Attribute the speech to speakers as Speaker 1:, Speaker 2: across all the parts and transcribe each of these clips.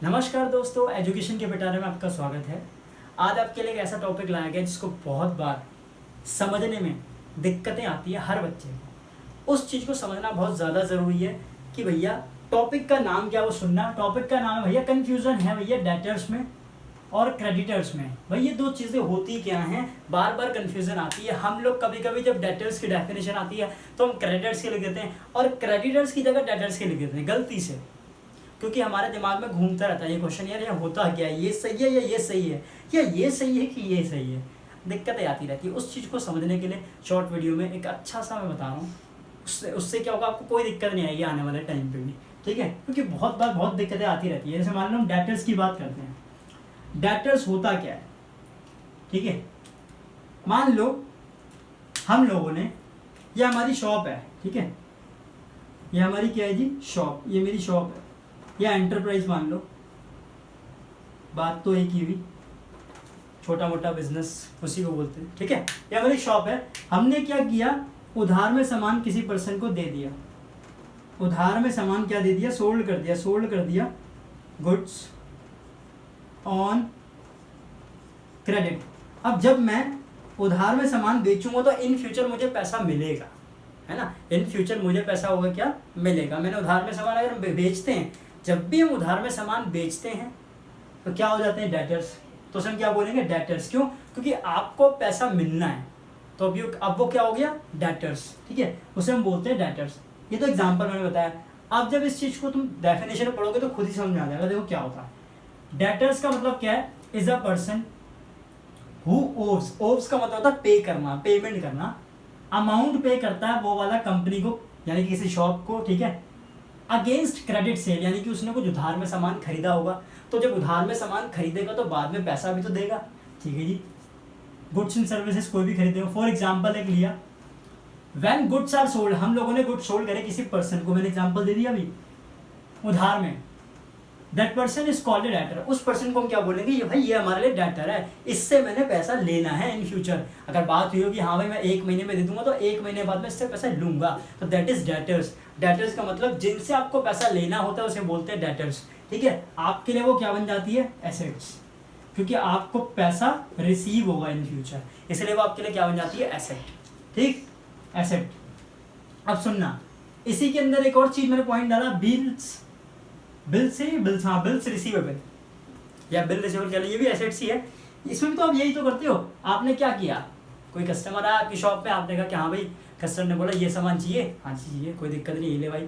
Speaker 1: नमस्कार दोस्तों, एजुकेशन के पिटारे में आपका स्वागत है। आज आपके लिए एक ऐसा टॉपिक लाया गया जिसको बहुत बार समझने में दिक्कतें आती है हर बच्चे को। उस चीज़ को समझना बहुत ज़्यादा ज़रूरी है कि भैया टॉपिक का नाम क्या वो सुनना। टॉपिक का नाम है भैया कन्फ्यूज़न है भैया डेटर्स में और क्रेडिटर्स में। भाई ये दो चीज़ें होती क्या हैं, बार बार कन्फ्यूज़न आती है। हम लोग कभी कभी जब डेटर्स की डेफिनेशन आती है तो हम क्रेडिटर्स की लिख देते हैं और क्रेडिटर्स की जगह डेटर्स की लिख देते हैं गलती से, क्योंकि हमारे दिमाग में घूमता रहता है ये क्वेश्चन, यार ये होता क्या है, ये सही है या ये सही है, या ये सही है कि ये सही है। दिक्कतें आती रहती है। उस चीज़ को समझने के लिए शॉर्ट वीडियो में एक अच्छा सा मैं बता रहा हूँ। उससे क्या होगा, आपको कोई दिक्कत नहीं आएगी आने वाले टाइम पे भी, ठीक है। क्योंकि बहुत बार बहुत दिक्कतें आती रहती है। जैसे मान लो हम डेटर्स की बात करते हैं, डेटर्स होता क्या है, ठीक है। मान लो हम लोगों ने, ये हमारी शॉप है, ठीक है, ये हमारी क्या है जी, शॉप, ये मेरी शॉप है या एंटरप्राइज मान लो, बात तो एक ही हुई, छोटा मोटा बिजनेस उसी को बोलते हैं, ठीक है। ये हमारी शॉप है, हमने क्या किया, उधार में सामान किसी पर्सन को दे दिया। उधार में सामान क्या दे दिया, सोल्ड कर दिया गुड्स ऑन क्रेडिट। अब जब मैं उधार में सामान बेचूंगा तो इन फ्यूचर मुझे पैसा मिलेगा, है ना। इन फ्यूचर मुझे पैसा होगा, क्या मिलेगा। मैंने उधार में सामान अगर हम बेचते हैं, जब भी हम उधार में सामान बेचते हैं तो क्या हो जाते हैं, डेटर्स। तो हम क्या बोलेंगे, डेटर्स। क्यों? क्योंकि आपको पैसा मिलना है, तो अब वो क्या हो गया, डेटर्स, ठीक है, उसे हम बोलते हैं डेटर्स। ये तो एग्जांपल मैंने बताया। अब जब इस चीज को तुम डेफिनेशन में पढ़ोगे तो खुद ही समझ में आ जाएगा। देखो क्या होता है, डेटर्स का मतलब क्या है, is a person who obs. Obs का मतलब होता है पे करना, पेमेंट करना। अमाउंट पे करता है वो वाला कंपनी को, यानी कि किसी शॉप को, ठीक है, अगेंस्ट क्रेडिट सेल, यानी कि उसने कुछ उधार में सामान खरीदा होगा, तो जब उधार में सामान खरीदेगा तो बाद में पैसा भी तो देगा, ठीक है जी। गुड्स एंड सर्विसेज कोई भी खरीदेगा। फॉर एग्जांपल एक लिया, व्हेन गुड्स आर सोल्ड, हम लोगों ने गुड्स सोल्ड करे किसी पर्सन को, मैंने एग्जांपल दे दिया अभी, उधार में, that person is called a debtor. उस पर्सन को हम क्या बोलेंगे, ये भाई ये हमारे लिए डेटर है, इससे मैंने पैसा लेना है इन फ्यूचर। अगर बात हुई होगी हाँ भाई मैं 1 महीने में दे दूंगा तो 1 महीने बाद में इससे पैसा लूंगा, तो दैट इज डेटर्स। डेटर्स का मतलब जिनसे आपको पैसा लेना होता है उसे बोलते हैं डेटर्स, ठीक है। आपके लिए वो क्या बन जाती है, एसेट्स, क्योंकि आपको पैसा रिसीव होगा इन फ्यूचर, इसलिए वो आपके लिए क्या बन जाती है, एसेट, ठीक, एसेट। अब सुनना, इसी के अंदर एक और चीज मैंने पॉइंट डाला, बिल्स रिसीवेबल या बिल रिसीवेबल कह लो, ये भी एसेट्स ही है। इसमें भी तो आप यही तो करते हो। आपने क्या किया, कोई कस्टमर आया आपकी शॉप पे, आपने कहा कि हाँ भाई, कस्टमर ने बोला ये सामान चाहिए, हाँ चाहिए, कोई दिक्कत नहीं, ये ले भाई,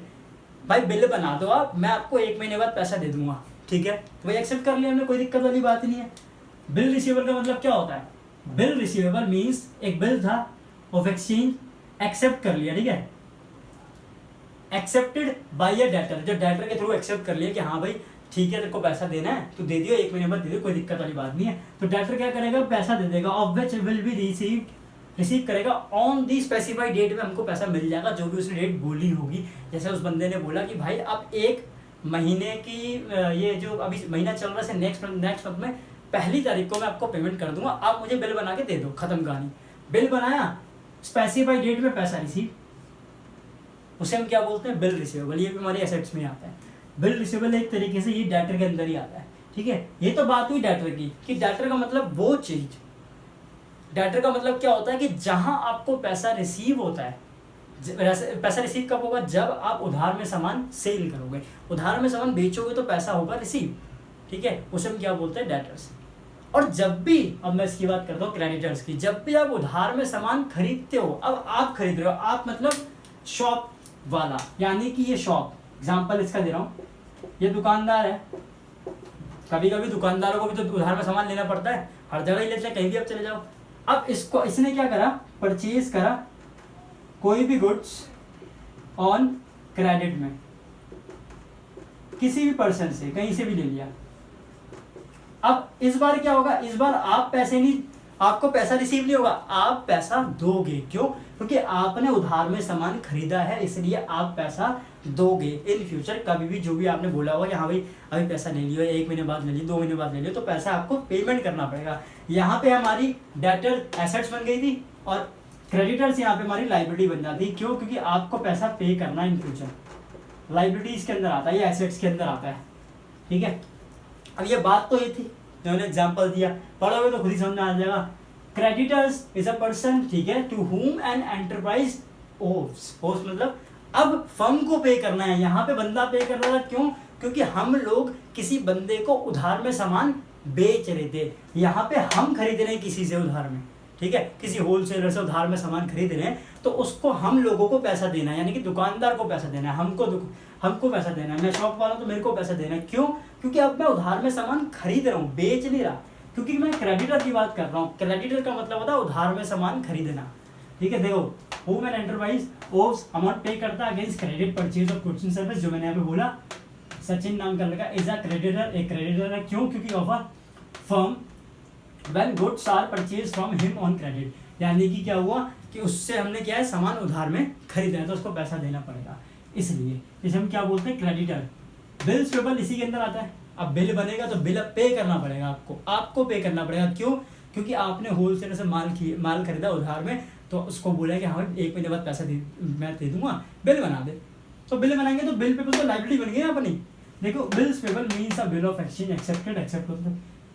Speaker 1: भाई बिल बना दो आप, मैं आपको 1 महीने बाद पैसा दे दूंगा, ठीक है। तो भाई एक्सेप्ट कर लिया हमने, कोई दिक्कत वाली बात नहीं है। बिल रिसीवेबल का मतलब क्या होता है, बिल रिसीवेबल मीन्स एक बिल था ऑफ एक्सचेंज, एक्सेप्ट कर लिया, ठीक है, एक्सेप्टेड बाय अ डेटर, जो डेटर के थ्रू एक्सेप्ट कर लिया कि हाँ भाई ठीक है, तेरे को पैसा देना है तो दे दियो, 1 महीने बाद दे दियो, कोई दिक्कत वाली बात नहीं है। तो डेटर क्या करेगा, पैसा दे देगा, of which will B receive करेगा ऑन दी स्पेसिफाइड डेट में, हमको पैसा मिल जाएगा जो भी उसने डेट बोली होगी। जैसे उस बंदे ने बोला कि भाई अब 1 महीने की ये जो अभी महीना चल रहा है नेक्स्ट मंथ में 1 तारीख को मैं आपको पेमेंट कर दूंगा, आप मुझे बिल बना के दे दो, खत्म कहानी। बिल बनाया, स्पेसिफाइड डेट में पैसा रिसीव, उसे हम क्या बोलते हैं, बिल रिसीवेबल। ये भी हमारे एसेट्स में आता है। बिल रिसीवेबल एक तरीके से ये डेटर के अंदर ही आता है, ठीक है। ये तो बात हुई डेटर की, कि डेटर का मतलब वो चीज, डेटर का मतलब क्या होता है कि जहां आपको पैसा रिसीव होता है। पैसा रिसीव कब होगा, जब आप उधार में सामान सेल करोगे, उधार में सामान बेचोगे तो पैसा होगा रिसीव, ठीक है, उसे हम क्या बोलते हैं, डेटर्स। और जब भी, अब मैं इसकी बात करता हूँ क्रेडिटर्स की, जब भी आप उधार में सामान खरीदते हो, अब आप खरीद रहे हो, आप मतलब शॉप वाला, यानी कि ये शॉप, एग्जांपल इसका दे रहा हूँ, ये दुकानदार है, कभी कभी दुकानदारों को भी तो उधार में सामान लेना पड़ता है, हर जगह ही लेते हैं, कहीं भी आप चले जाओ। अब इसने क्या करा, परचेज करा कोई भी गुड्स ऑन क्रेडिट में, किसी भी पर्सन से कहीं से भी ले लिया। अब इस बार क्या होगा, इस बार आप पैसे नहीं, आपको पैसा रिसीव नहीं होगा, आप पैसा दोगे। क्यों? क्योंकि आपने उधार में सामान खरीदा है, इसलिए आप पैसा दोगे इन फ्यूचर। कभी भी जो भी आपने बोला होगा कि हाँ भाई अभी पैसा ले लियो, 1 महीने बाद ले लियो, 2 महीने बाद ले लियो, तो पैसा आपको पेमेंट करना पड़ेगा। यहाँ पे हमारी डेटर एसेट्स बन गई थी और क्रेडिटर्स यहाँ पे हमारी लाइबिलिटी बन जाती है। क्यों? क्योंकि आपको पैसा पे करना इन फ्यूचर। लाइबिलिटीज के अंदर आता है या एसेट्स के अंदर आता है, ठीक है। अब ये बात तो ये थी, मैंने एग्जाम्पल दिया, पढ़ोगे तो खुद ही समझ में आ जाएगा। क्रेडिटर्स इज अ पर्सन, ठीक है, to whom an enterprise obs मतलब अब फर्म को पे करना है, यहाँ पे बंदा पे कर रहा था, क्यों? क्योंकि हम लोग किसी बंदे को उधार में सामान बेच रहे थे, यहाँ पे हम खरीद रहे हैं किसी से उधार में, ठीक है, किसी होलसेलर से उधार में सामान खरीद रहे हैं, तो उसको हम लोगों को पैसा देना है, यानी कि दुकानदार को पैसा देना है, हमको पैसा देना है, मैं शॉप वाला तो मेरे को पैसा देना है, क्यों? क्योंकि अब मैं उधार में सामान खरीद रहा हूँ, बेच नहीं रहा, क्योंकि मैं क्रेडिटर की बात कर रहा हूँ। क्रेडिटर का मतलब होता है उधार में सामान खरीदना, ठीक है। देखो, home and enterprise owes amount पे करता है against credit purchase of goods and service, जो मैंने यहाँ पे बोला, सचिन नाम का लगा, इज अ क्रेडिटर, एक क्रेडिटर है, क्यों? क्योंकि of a firm when goods are purchase from him on credit, यानी कि क्या हुआ कि उससे हमने क्या है, सामान उधार में खरीदा है, तो उसको पैसा देना पड़ेगा, इसलिए इसे हम क्या बोलते हैं, क्रेडिटर। बिल्स पेबल इसी के अंदर आता है। अब बिल बनेगा तो बिल पे करना पड़ेगा, आपको पे करना पड़ेगा, क्यों? क्योंकि आपने होलसेलर से माल खरीदा उधार में, तो उसको बोला कि हाँ 1 महीने बाद पैसा मैं दे दूंगा, बिल बना दे, तो बिल बनाएंगे तो बिल पेबल तो लाइबिलिटी बन गई ना अपनी। देखो, bills payable means a bill of exchange accept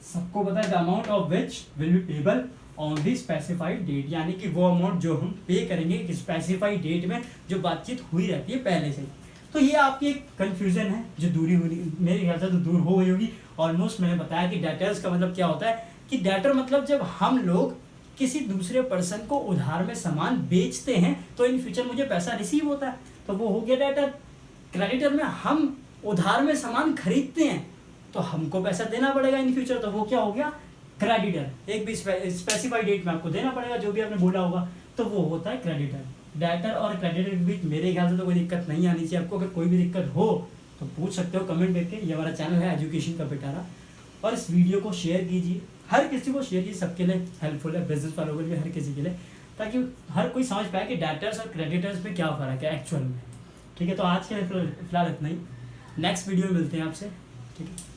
Speaker 1: सबको पता है, the amount of which will be payable on the specified date, यानी कि वो अमाउंट जो हम पे करेंगे कि स्पेसिफाइड डेट में जो बातचीत हुई रहती है पहले से। तो ये आपकी एक कन्फ्यूजन है जो दूरी हुई, मेरे ख्याल से तो दूर हो गई होगी ऑलमोस्ट। मैंने बताया कि डेटर्स का मतलब क्या होता है, कि डेटर मतलब जब हम लोग किसी दूसरे पर्सन को उधार में सामान बेचते हैं तो इन फ्यूचर मुझे पैसा रिसीव होता है, तो वो हो गया डेटर। क्रेडिटर में हम उधार में सामान खरीदते हैं तो हमको पैसा देना पड़ेगा इन फ्यूचर, तो वो क्या हो गया, क्रेडिटर। एक भी स्पेसिफाइड डेट में आपको देना पड़ेगा जो भी आपने बोला होगा, तो वो होता है क्रेडिटर। डेटर और क्रेडिटर के बीच मेरे ख्याल से तो कोई दिक्कत नहीं आनी चाहिए आपको। अगर कोई भी दिक्कत हो तो पूछ सकते हो कमेंट करके। ये हमारा चैनल है एजुकेशन का पिटारा, और इस वीडियो को शेयर कीजिए, हर किसी को शेयर कीजिए, सबके लिए हेल्पफुल है, बिजनेस वालों के लिए, हर किसी के लिए, ताकि हर कोई समझ पाए कि डेटर्स और क्रेडिटर्स में क्या फ़र्क है एक्चुअल में। ठीक है, तो आज के लिए फिलहाल इतना ही, नेक्स्ट वीडियो में मिलते हैं आपसे, ठीक है।